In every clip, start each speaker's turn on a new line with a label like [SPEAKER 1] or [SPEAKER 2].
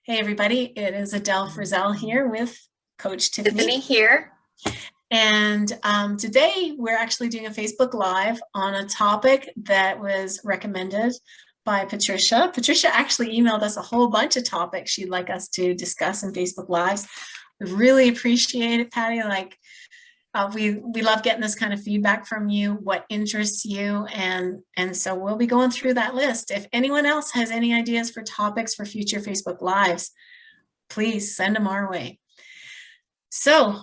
[SPEAKER 1] Hey everybody, it is Adele Frizzell here with Coach
[SPEAKER 2] Tiffany
[SPEAKER 1] Tiffany.
[SPEAKER 2] here.
[SPEAKER 1] And today we're actually doing a Facebook Live on a topic that was recommended by Patricia. Patricia actually emailed us a whole bunch of topics she'd like us to discuss in Facebook Lives. We really appreciate it, Patty. We love getting this kind of feedback from you, what interests you, and so we'll be going through that list. If anyone else has any ideas for topics for future Facebook Lives, please send them our way. So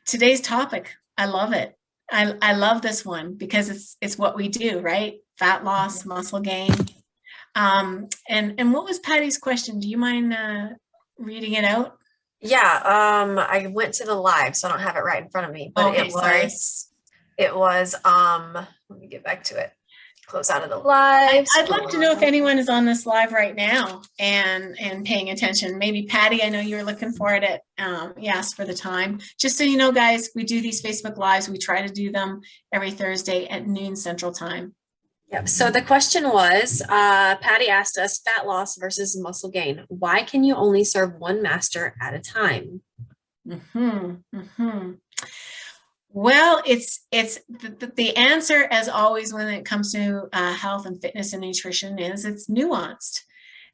[SPEAKER 1] today's topic, I love it. I love this one because it's what we do, right? Fat loss, muscle gain. And what was Patty's question? Do you mind reading it out?
[SPEAKER 2] Yeah, I went to the live, so I don't have it right in front of me, but
[SPEAKER 1] Okay, sorry.
[SPEAKER 2] let me get back to it. Close out of the live.
[SPEAKER 1] I'd love to know if anyone is on this live right now and paying attention. Maybe Patty, I know you were looking for it at yes for the time. Just so you know, guys, we do these Facebook Lives. We try to do them every Thursday at noon Central Time.
[SPEAKER 2] Yep. So the question was, Patty asked us fat loss versus muscle gain. Why can you only serve one master at a time?
[SPEAKER 1] Well, it's the answer, as always, when it comes to health and fitness and nutrition, is it's nuanced.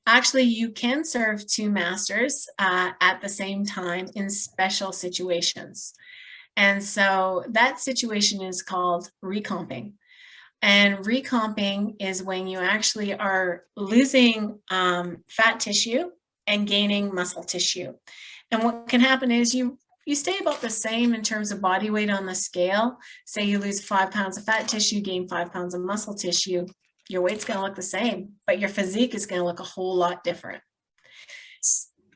[SPEAKER 1] Actually, you can serve two masters at the same time in special situations. And so that situation is called recomping. And recomping is when you actually are losing fat tissue and gaining muscle tissue. And what can happen is you stay about the same in terms of body weight on the scale. Say you lose 5 pounds of fat tissue, gain 5 pounds of muscle tissue, your weight's going to look the same, but your physique is going to look a whole lot different.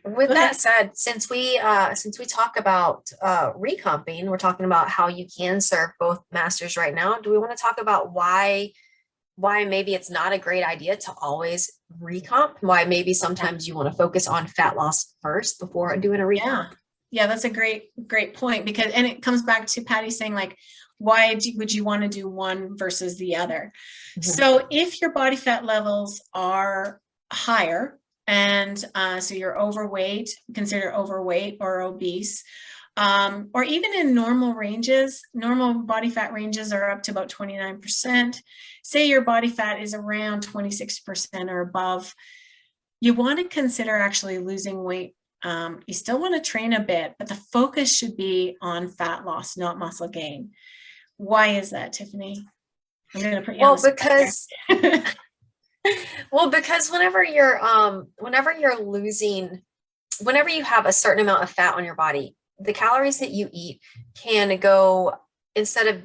[SPEAKER 2] With that said, since we talk about recomping, we're talking about how you can serve both masters right now. Do we want to talk about why maybe it's not a great idea to always recomp? Why maybe sometimes you want to focus on fat loss first before doing a recomp?
[SPEAKER 1] Yeah, that's a great point, because, and it comes back to Patty saying, like, why would you want to do one versus the other? So if your body fat levels are higher, and so you're overweight, consider overweight or obese, or even in normal ranges, normal body fat ranges are up to about 29%. Say your body fat is around 26% or above, you want to consider actually losing weight. You still want to train a bit, but the focus should be on fat loss, not muscle gain. Why is that, Tiffany? I'm going to put you on the spot.
[SPEAKER 2] Because whenever you have a certain amount of fat on your body, the calories that you eat can go, instead of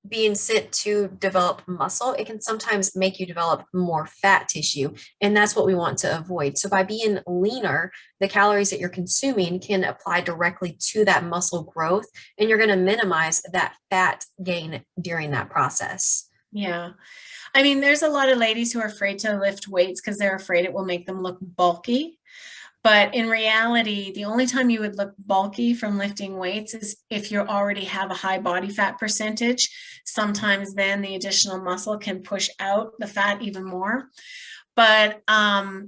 [SPEAKER 2] being sent to develop muscle, it can sometimes make you develop more fat tissue. And that's what we want to avoid. So by being leaner, the calories that you're consuming can apply directly to that muscle growth, and you're going to minimize that fat gain during that process.
[SPEAKER 1] Yeah. I mean, there's a lot of ladies who are afraid to lift weights because they're afraid it will make them look bulky. But in reality, the only time you would look bulky from lifting weights is if you already have a high body fat percentage. Sometimes then the additional muscle can push out the fat even more. But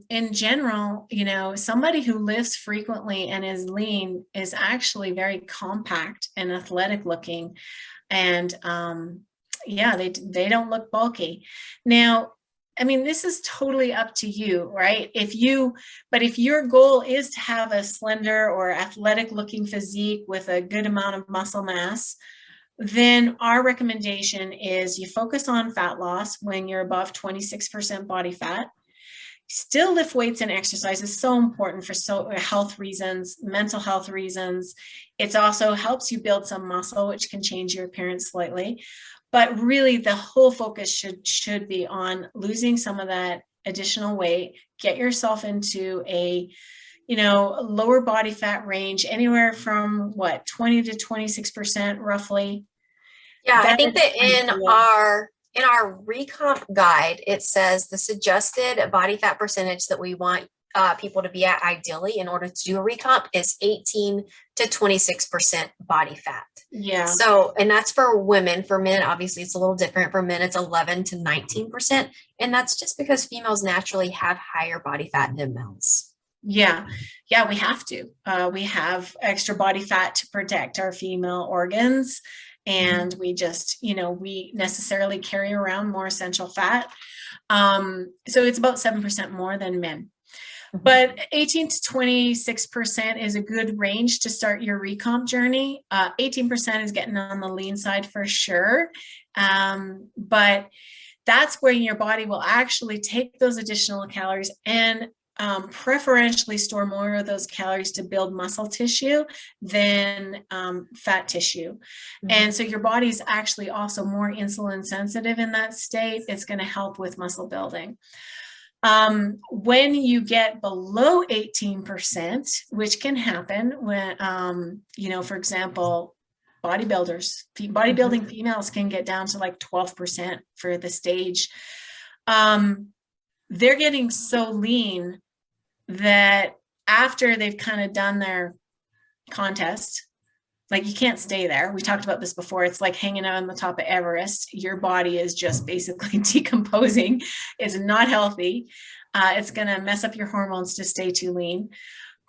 [SPEAKER 1] in general, you know, somebody who lifts frequently and is lean is actually very compact and athletic looking. And yeah, they don't look bulky. Now, I mean, this is totally up to you, right? If your goal is to have a slender or athletic looking physique with a good amount of muscle mass, then our recommendation is you focus on fat loss when you're above 26% body fat. Still lift weights and exercise is so important for health reasons, mental health reasons. It also helps you build some muscle, which can change your appearance slightly. But really, the whole focus should be on losing some of that additional weight, get yourself into a, lower body fat range, anywhere from 20 to 26% roughly.
[SPEAKER 2] Yeah, I think that in our recomp guide, it says the suggested body fat percentage that we want people to be at ideally in order to do a recomp is 18 to 26% body fat.
[SPEAKER 1] Yeah.
[SPEAKER 2] So, and that's for women. For men, obviously, it's a little different. For men, it's 11 to 19%. And that's just because females naturally have higher body fat than males.
[SPEAKER 1] Yeah. Yeah, we have to. We have extra body fat to protect our female organs.
[SPEAKER 2] Mhm.
[SPEAKER 1] And we just, we necessarily carry around more essential fat. So it's about 7% more than men.
[SPEAKER 2] Mhm.
[SPEAKER 1] But 18 to 26% is a good range to start your recomp journey. 18% is getting on the lean side for sure. But that's where your body will actually take those additional calories and preferentially store more of those calories to build muscle tissue than fat tissue.
[SPEAKER 2] Mhm.
[SPEAKER 1] And so your body's actually also more insulin sensitive in that state. It's going to help with muscle building. When you get below 18%, which can happen when, for example,
[SPEAKER 2] Mhm.
[SPEAKER 1] bodybuilding females can get down to like 12% for the stage. They're getting so lean that after they've kind of done their contest, like you can't stay there. We talked about this before. It's like hanging out on the top of Everest. Your body is just basically decomposing. It's not healthy. It's going to mess up your hormones to stay too lean.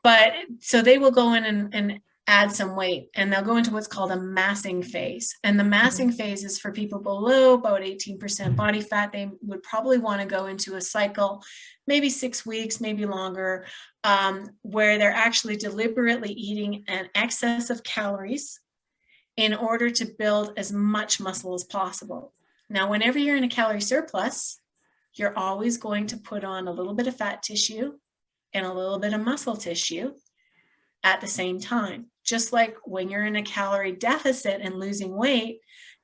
[SPEAKER 1] But so they will go in and add some weight, and they'll go into what's called a massing phase. And the massing
[SPEAKER 2] Mhm.
[SPEAKER 1] phase is for people below about 18% body fat. They would probably want to go into a cycle, maybe 6 weeks, maybe longer, where they're actually deliberately eating an excess of calories in order to build as much muscle as possible. Now, whenever you're in a calorie surplus, you're always going to put on a little bit of fat tissue and a little bit of muscle tissue at the same time. Just like when you're in a calorie deficit and losing weight,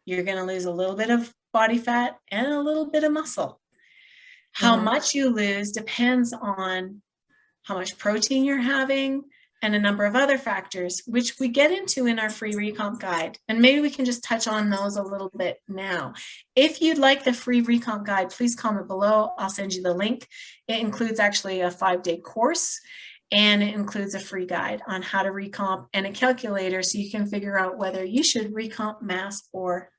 [SPEAKER 1] you're going to lose a little bit of body fat and a little bit of muscle. How
[SPEAKER 2] Mhm.
[SPEAKER 1] much you lose depends on how much protein you're having, and a number of other factors, which we get into in our free recomp guide. And maybe we can just touch on those a little bit now. If you'd like the free recomp guide, please comment below. I'll send you the link. It includes actually a 5-day course, and it includes a free guide on how to recomp and a calculator so you can figure out whether you should recomp, mass, or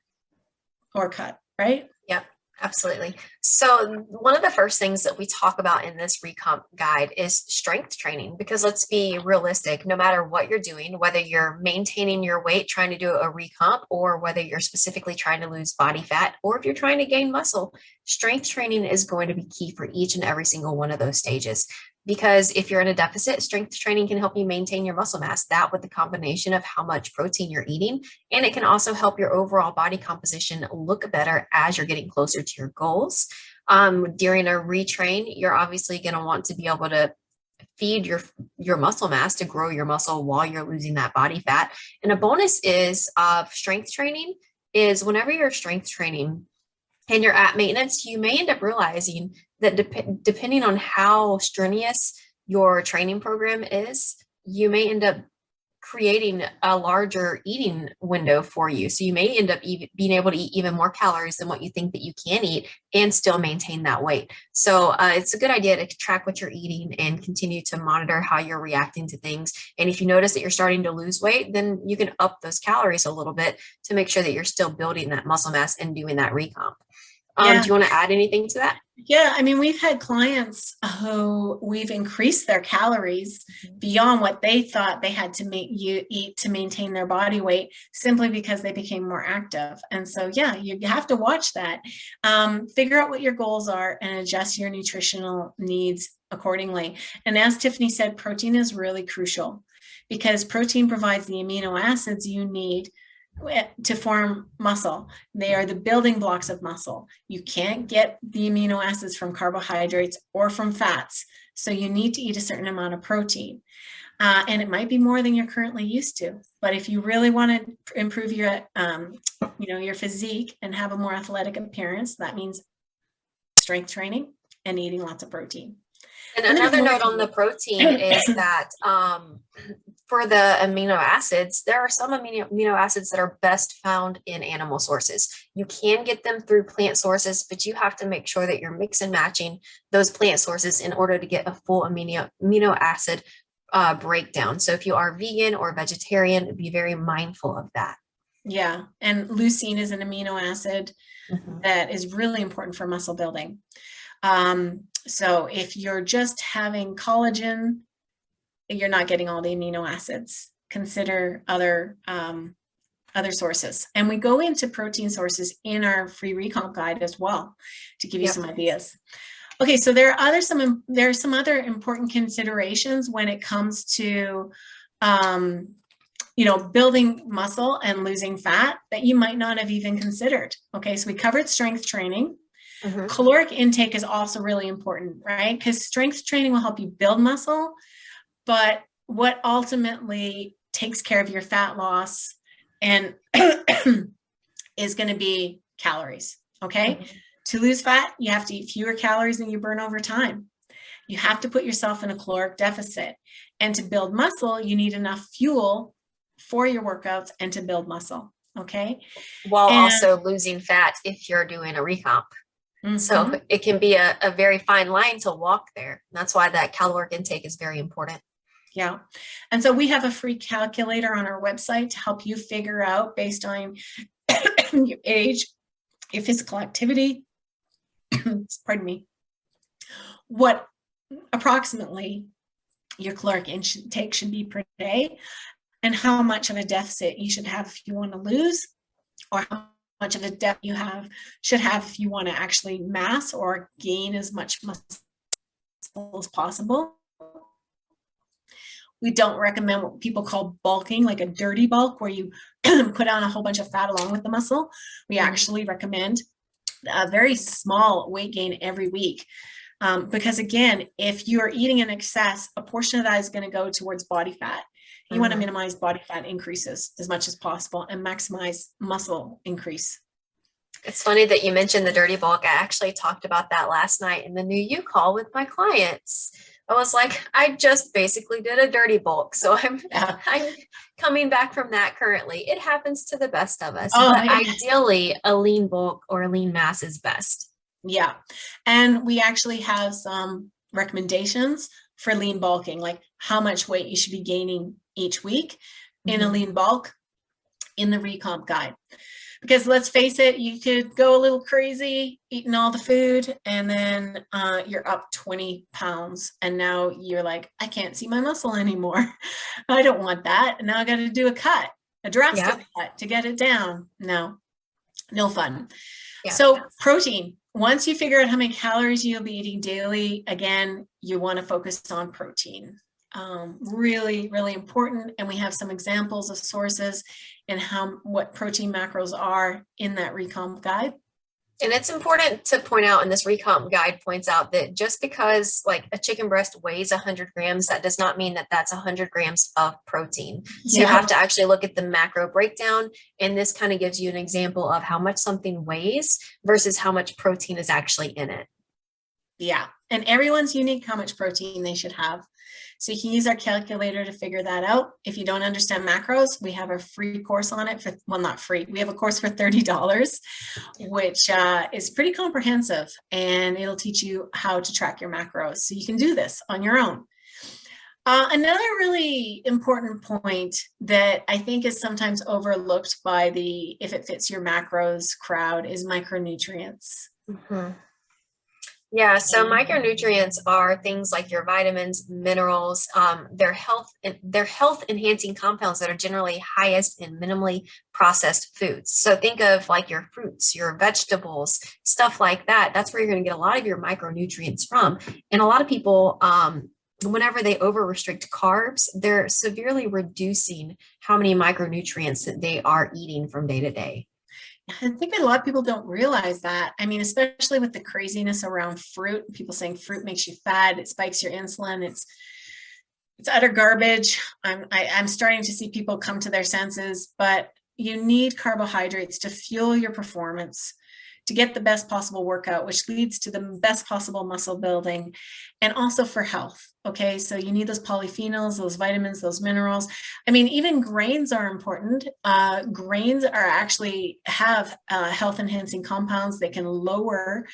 [SPEAKER 1] cut, right?
[SPEAKER 2] Yep, absolutely. So one of the first things that we talk about in this recomp guide is strength training, because let's be realistic, no matter what you're doing, whether you're maintaining your weight, trying to do a recomp, or whether you're specifically trying to lose body fat, or if you're trying to gain muscle, strength training is going to be key for each and every single one of those stages. Because if you're in a deficit, strength training can help you maintain your muscle mass, that with the combination of how much protein you're eating. And it can also help your overall body composition look better as you're getting closer to your goals. During a retrain, you're obviously going to want to be able to feed your muscle mass to grow your muscle while you're losing that body fat. And a bonus is strength training is whenever you're strength training and you're at maintenance, you may end up realizing that depending on how strenuous your training program is, you may end up creating a larger eating window for you. So you may end up being able to eat even more calories than what you think that you can eat and still maintain that weight. So it's a good idea to track what you're eating and continue to monitor how you're reacting to things. And if you notice that you're starting to lose weight, then you can up those calories a little bit to make sure that you're still building that muscle mass and doing that recomp. Do
[SPEAKER 1] Yeah.
[SPEAKER 2] you want to add anything to that?
[SPEAKER 1] Yeah, I mean, we've had clients who we've increased their calories beyond what they thought they had to make you eat to maintain their body weight simply because they became more active. And so, yeah, you have to watch that. Figure out what your goals are and adjust your nutritional needs accordingly. And as Tiffany said, protein is really crucial because protein provides the amino acids you need to form muscle. They are the building blocks of muscle. You can't get the amino acids from carbohydrates or from fats. So you need to eat a certain amount of protein. And it might be more than you're currently used to. But if you really want to improve your physique and have a more athletic appearance, that means strength training and eating lots of protein.
[SPEAKER 2] And
[SPEAKER 1] And there's
[SPEAKER 2] another
[SPEAKER 1] more
[SPEAKER 2] note
[SPEAKER 1] to
[SPEAKER 2] on the protein is that for the amino acids, there are some amino acids that are best found in animal sources. You can get them through plant sources, but you have to make sure that you're mix and matching those plant sources in order to get a full amino acid breakdown. So if you are vegan or vegetarian, be very mindful of that.
[SPEAKER 1] Yeah, and leucine is an amino acid
[SPEAKER 2] Mhm.
[SPEAKER 1] that is really important for muscle building. So if you're just having collagen you're not getting all the amino acids. Consider other sources. And we go into protein sources in our free recomp guide as well to give you some ideas. Okay, so there are some other important considerations when it comes to building muscle and losing fat that you might not have even considered. Okay, so we covered strength training. Caloric intake is also really important, right? Because strength training will help you build muscle, but what ultimately takes care of your fat loss and is going to be calories. Okay. To lose fat, you have to eat fewer calories than you burn over time. You have to put yourself in a caloric deficit. And to build muscle, you need enough fuel for your workouts and to build muscle. Okay.
[SPEAKER 2] While also losing fat if you're doing a recomp. So it can be a very fine line to walk there. That's why that caloric intake is very important.
[SPEAKER 1] Yeah. And so we have a free calculator on our website to help you figure out, based on your age, your physical activity, pardon me, what approximately your caloric intake should be per day, and how much of a deficit you should have if you want to lose, or how much of a deficit you should have if you want to actually mass or gain as much muscle as possible. We don't recommend what people call bulking, like a dirty bulk, where you put on a whole bunch of fat along with the muscle. We actually recommend a very small weight gain every week. Because again, if you're eating in excess, a portion of that is going to go towards body fat. You want to minimize body fat increases as much as possible and maximize muscle increase.
[SPEAKER 2] It's funny that you mentioned the dirty bulk. I actually talked about that last night in the New You call with my clients. I was like, I just basically did a dirty bulk. So I'm coming back from that currently. It happens to the best of us. But ideally, a lean bulk or a lean mass is best.
[SPEAKER 1] Yeah. And we actually have some recommendations for lean bulking, like how much weight you should be gaining each week in a lean bulk in the Recomp guide. Because let's face it, you could go a little crazy eating all the food, and then you're up 20 pounds. And now you're like, I can't see my muscle anymore. I don't want that. And now I got to do a drastic cut to get it down. No fun. Yeah. So protein, once you figure out how many calories you'll be eating daily, again, you want to focus on protein. Really, really important. And we have some examples of sources and what protein macros are in that Recomp guide.
[SPEAKER 2] And it's important to point out, and this Recomp guide points out, that just because like a chicken breast weighs 100 grams, that does not mean that that's 100 grams of protein. So you have to actually look at the macro breakdown. And this kind of gives you an example of how much something weighs versus how much protein is actually in it.
[SPEAKER 1] Yeah. And everyone's unique how much protein they should have. So you can use our calculator to figure that out. If you don't understand macros, we have a free course on it not free. We have a course for $30, which is pretty comprehensive, and it'll teach you how to track your macros. So you can do this on your own. Another really important point that I think is sometimes overlooked by the if it fits your macros crowd is micronutrients.
[SPEAKER 2] Yeah, so micronutrients are things like your vitamins, minerals, they're health enhancing compounds that are generally highest in minimally processed foods. So think of like your fruits, your vegetables, stuff like that. That's where you're going to get a lot of your micronutrients from. And a lot of people, whenever they over restrict carbs, they're severely reducing how many micronutrients that they are eating from day to day.
[SPEAKER 1] I think that a lot of people don't realize that. I mean, especially with the craziness around fruit, people saying fruit makes you fat, it spikes your insulin. It's utter garbage. I'm starting to see people come to their senses, but you need carbohydrates to fuel your performance, to get the best possible workout, which leads to the best possible muscle building, and also for health. Okay, so you need those polyphenols, those vitamins, those minerals. I mean, even grains are important. Grains actually have health enhancing compounds. They can lower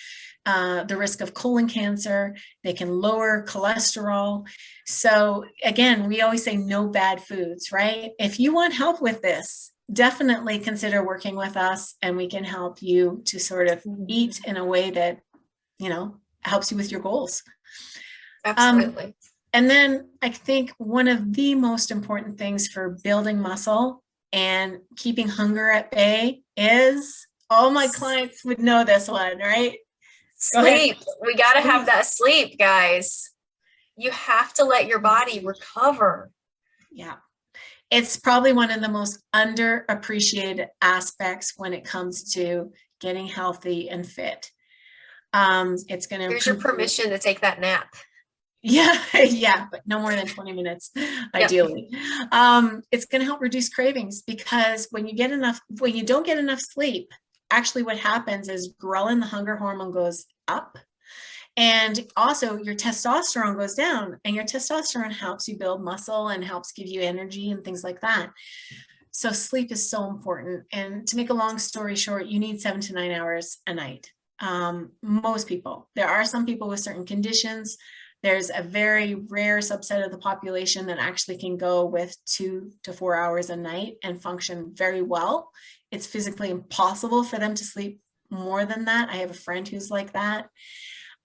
[SPEAKER 1] the risk of colon cancer. They can lower cholesterol. So again, we always say no bad foods, right? If you want help with this, definitely consider working with us, and we can help you to sort of eat in a way that, helps you with your goals.
[SPEAKER 2] Absolutely.
[SPEAKER 1] And then I think one of the most important things for building muscle and keeping hunger at bay is, all my clients would know this one, right? Go ahead.
[SPEAKER 2] Sleep. We got to have
[SPEAKER 1] Sleep.
[SPEAKER 2] that sleep, guys. You have to let your body recover.
[SPEAKER 1] Yeah. It's probably one of the most underappreciated aspects when it comes to getting healthy and fit. It's going to
[SPEAKER 2] Here's your
[SPEAKER 1] improve.
[SPEAKER 2] permission to take that nap.
[SPEAKER 1] Yeah, yeah, but no more than 20 minutes, ideally. It's going to help reduce cravings, because when you don't get enough sleep, actually what happens is ghrelin, the hunger hormone, goes up. And also your testosterone goes down, and your testosterone helps you build muscle and helps give you energy and things like that. So sleep is so important. And to make a long story short, you need 7 to 9 hours a night. Most people. There are some people with certain conditions. There's a very rare subset of the population that actually can go with 2 to 4 hours a night and function very well. It's physically impossible for them to sleep more than that. I have a friend who's like that.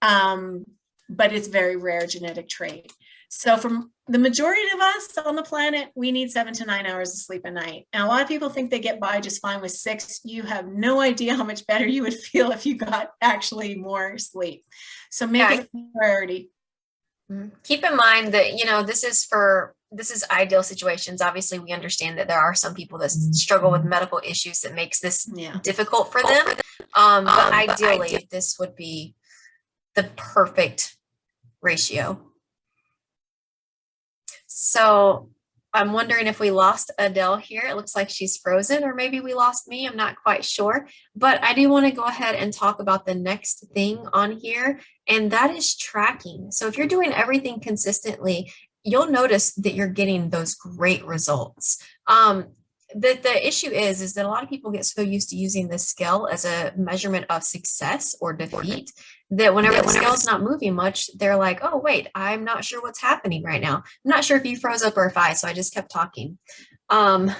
[SPEAKER 1] But it's very rare genetic trait. So from the majority of us on the planet, we need 7 to 9 hours of sleep a night. And a lot of people think they get by just fine with 6. You have no idea how much better you would feel if you got actually more sleep. So make it a priority.
[SPEAKER 2] Keep in mind that, this is ideal situations. Obviously, we understand that there are some people that struggle with medical issues that makes this difficult for them. But ideally, this would be the perfect ratio. So I'm wondering if we lost Adele here. It looks like she's frozen, or maybe we lost me. I'm not quite sure, but I do want to go ahead and talk about the next thing on here, and that is tracking. So if you're doing everything consistently, you'll notice that you're getting those great results. The issue is that a lot of people get so used to using the scale as a measurement of success or defeat that whenever the scale's not moving much, they're like, oh, wait, I'm not sure what's happening right now. I'm not sure if you froze up or if so I just kept talking.
[SPEAKER 1] I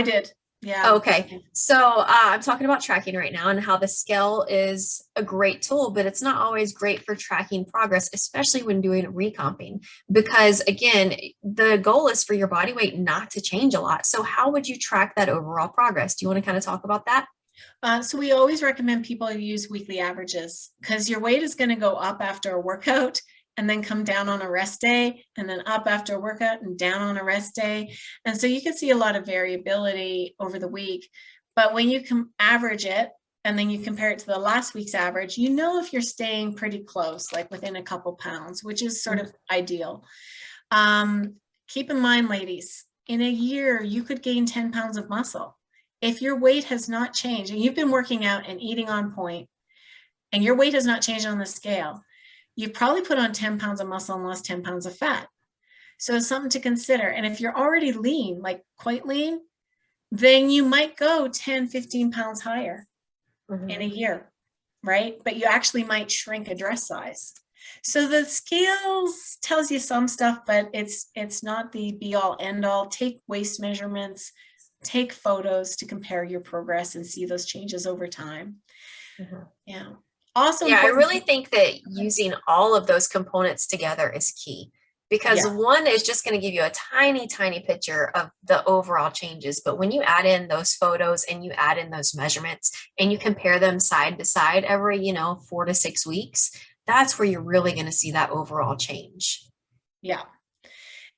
[SPEAKER 1] did. Yeah.
[SPEAKER 2] Okay. So I'm talking about tracking right now and how the scale is a great tool, but it's not always great for tracking progress, especially when doing recomping, because again, the goal is for your body weight not to change a lot. So how would you track that overall progress? Do you want to kind of talk about that?
[SPEAKER 1] So we always recommend people use weekly averages, because your weight is going to go up after a workout and then come down on a rest day, and then up after a workout and down on a rest day. And so you can see a lot of variability over the week. But when you can average it and then you compare it to the last week's average, you know if you're staying pretty close, like within a couple pounds, which is sort of ideal. Keep in mind, ladies, in a year, you could gain 10 pounds of muscle. If your weight has not changed and you've been working out and eating on point and your weight has not changed on the scale, you've probably put on 10 pounds of muscle and lost 10 pounds of fat. So it's something to consider. And if you're already lean, like quite lean, then you might go 10, 15 pounds higher in a year, right? But you actually might shrink a dress size. So the scales tells you some stuff, but it's not the be all end all. Take waist measurements, take photos to compare your progress and see those changes over time. Yeah. Also,
[SPEAKER 2] I really think that using all of those components together is key, because one is just going to give you a tiny, tiny picture of the overall changes. But when you add in those photos and you add in those measurements and you compare them side to side every, 4 to 6 weeks, that's where you're really going to see that overall change.
[SPEAKER 1] Yeah.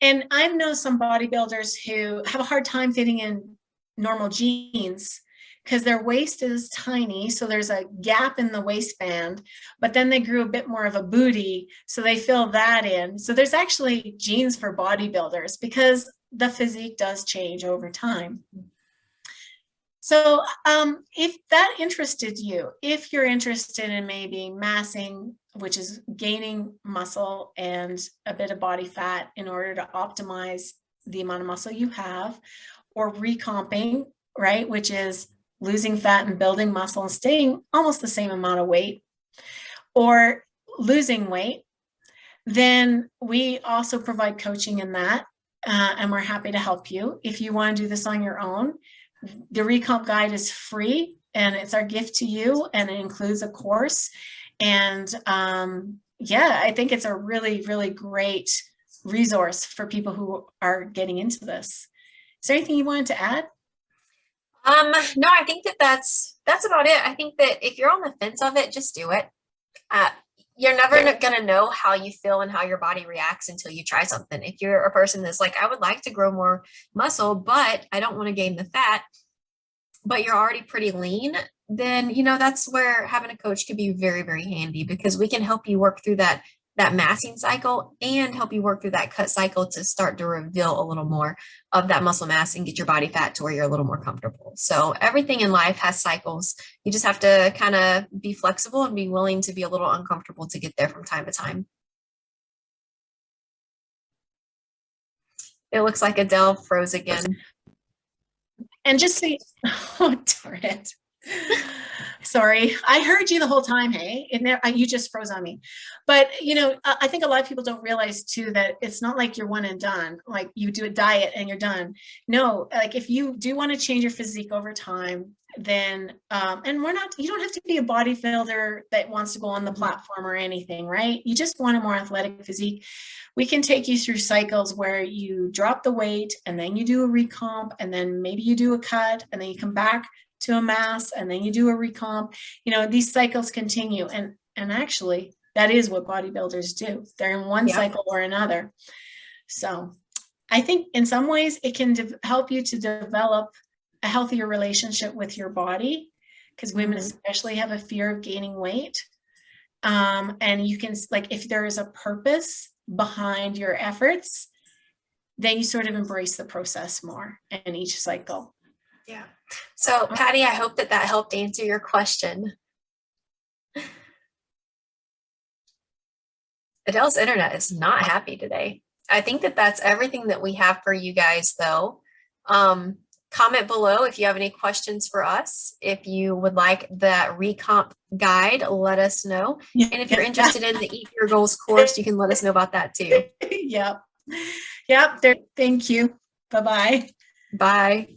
[SPEAKER 1] And I know some bodybuilders who have a hard time fitting in normal jeans because their waist is tiny. So there's a gap in the waistband, but then they grew a bit more of a booty. So they fill that in. So there's actually jeans for bodybuilders because the physique does change over time. So if that interested you, if you're interested in maybe massing, which is gaining muscle and a bit of body fat in order to optimize the amount of muscle you have, or recomping, right, which is losing fat and building muscle and staying almost the same amount of weight, or losing weight, then we also provide coaching in that, and we're happy to help you. If you want to do this on your own, the Recomp Guide is free, and it's our gift to you, and it includes a course. And yeah, I think it's a really, really great resource for people who are getting into this. Is there anything you wanted to add?
[SPEAKER 2] No, I think that that's about it. I think that if you're on the fence of it, just do it. Uh, you're never gonna know how you feel and how your body reacts until you try something. If you're a person that's like, I would like to grow more muscle, but I don't want to gain the fat, but you're already pretty lean, then that's where having a coach could be very, very handy, because we can help you work through that massing cycle and help you work through that cut cycle to start to reveal a little more of that muscle mass and get your body fat to where you're a little more comfortable. So everything in life has cycles. You just have to kind of be flexible and be willing to be a little uncomfortable to get there from time to time. It looks like Adele froze again.
[SPEAKER 1] And just say, oh, darn it. Sorry, I heard you the whole time. Hey, you just froze on me. But I think a lot of people don't realize too that it's not like you're one and done. Like you do a diet and you're done. No, like if you do want to change your physique over time, then and you don't have to be a bodybuilder that wants to go on the platform or anything, right? You just want a more athletic physique. We can take you through cycles where you drop the weight and then you do a recomp and then maybe you do a cut and then you come back to a mass and then you do a recomp. These cycles continue, and actually that is what bodybuilders do. They're in one cycle or another. So I think in some ways it can help you to develop a healthier relationship with your body, because women especially have a fear of gaining weight. And you can, like, if there is a purpose behind your efforts, then you sort of embrace the process more in each cycle.
[SPEAKER 2] Yeah. So Patty, I hope that helped answer your question. Adele's internet is not happy today. I think that that's everything that we have for you guys, though. Comment below if you have any questions for us. If you would like that recomp guide, let us know. And if you're interested in the Eat Your Goals course, you can let us know about that too.
[SPEAKER 1] Yep. Thank you. Bye-bye.
[SPEAKER 2] Bye.